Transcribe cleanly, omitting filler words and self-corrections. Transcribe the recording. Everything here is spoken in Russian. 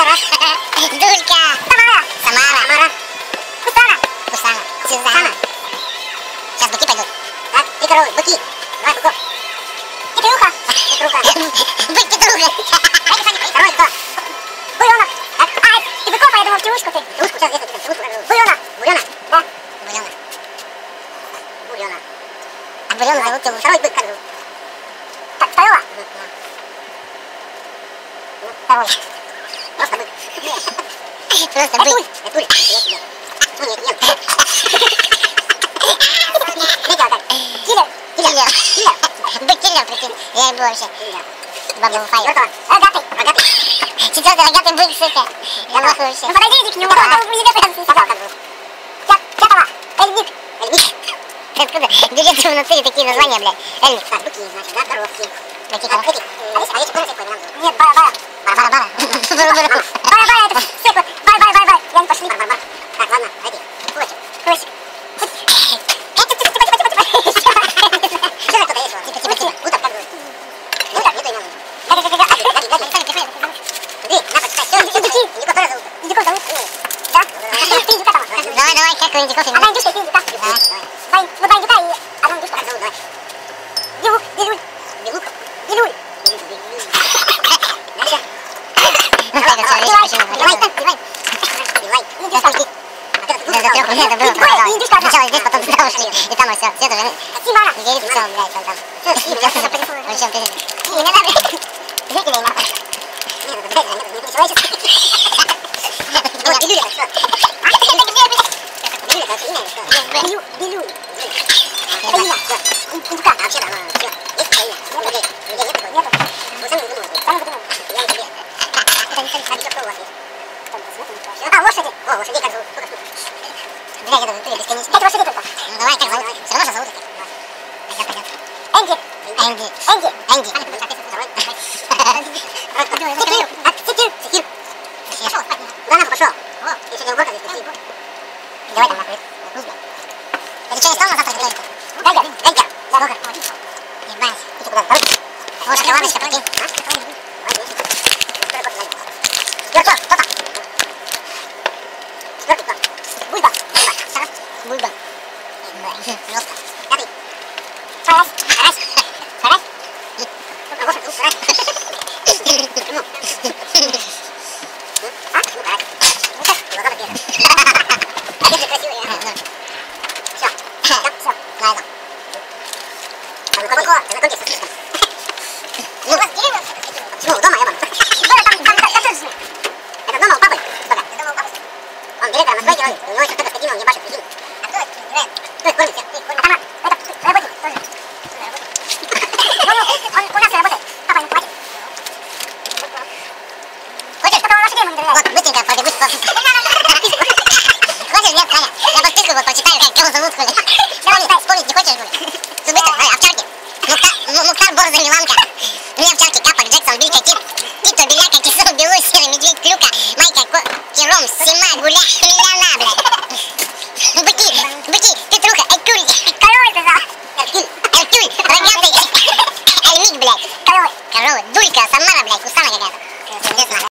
Дулька. Самара. Кусана. Сюзанна. Сейчас быки пойдут. Так, и коровы, быки. Давай, быков. Петруха. Бык Петруха. Второй кто? Буренок. Так, ты быков, а я думал, в тюшку ты. Тюшку сейчас где-то, Бурена. Да. Бурена. А Бурена зовут тебя. Второй бык как зовут? Второго? Второй. Просто бык. Просто бык. Этуль. Ну нет. Киллер. Бык-киллер, прикинь. Я ебу вообще. Баба Уфай. Рогатый. Четвертый рогатый бык, сука. Я нахуй вообще. Ну подойди к нему. Пятого. Эльмик. Откуда берется внутри такие названия, блядь? Эльмик. Так, быки, значит, да, коровки. Какие коровки? А эти курицы какой нам? Нет, бара. Бара, это сука. Бара. Я не пошли. Бара. Так, ладно, пойди. Крысик. Давай, как вы индюков именно? Одна индюшка, ты индюка. Два индюка и одна индюшка. Как зовут, давай? Белуль. Сначала здесь, потом сюда ушли. И там все тоже. Симара. Верит в целом, блядь, он там. Вообще, ты не надо, блядь. Зрителей нахуй. Нет, это обязательно, не человеческий. Вот, Белюля, что? Белюля, короче, имя или что? Белюль. Это имя, все. Индюка. А вообще, да, все. Есть такое имя? Нет такого? Нету. Вы сами выдумали. Сами выдумали. Я не тебе. Это не совсем. А кто у вас есть? А, лошади. О, лошади как зовут? Сколько штук? Блядь, это внутри бесконечно. 5 лошадей только. Ну давай, как зовут? Все равно же зовут их. Пойдет. Энди. Секир. Пошел спать. Да, нахуй пошел. Я сегодня уборка здесь красиво. Давай там нахуй. Это что, не стал на завтра готовить? Гайгер. Сколько? Ебать. Иди куда? О, шоколадочка, прикинь. Юрко, кто там? Четвертый кто? Бульба. Жестко. Пятый. Карась. Ну, лошадь, карась. Ну. А? Ну, карась. Ну, как? Глаза такие. Какие красивые, а? Все. На этом. Знакомьтесь со списком. Ну, у вас деревья? Почему? Дома, я вам. Там коттеджный. Это дома у папы? Сколько? Это дома у папы? Он директор на стройке, у него еще кто-то скотина, он не башит, прикинь. А кто это играет? Кто их кормит всех? А там, это работник тоже. Он у нас работает. Папа не платит. Хочешь? Только лошадей ему не доверяет. Вот, быстренько пробегусь. Хочешь? Нет, Таня. Я по списку вот прочитаю, кого зовут, хули. Вспомнить не хочешь, хули? Все быстро, давай, овчарки. Мухтар, Борза, Миланка. Две овчарки, Капок, Джексон, Билька, Тито, Беляка, Кисел, Белуй, Серый, Медведь, Клюка, Майка, Кером, Сима, Гуля,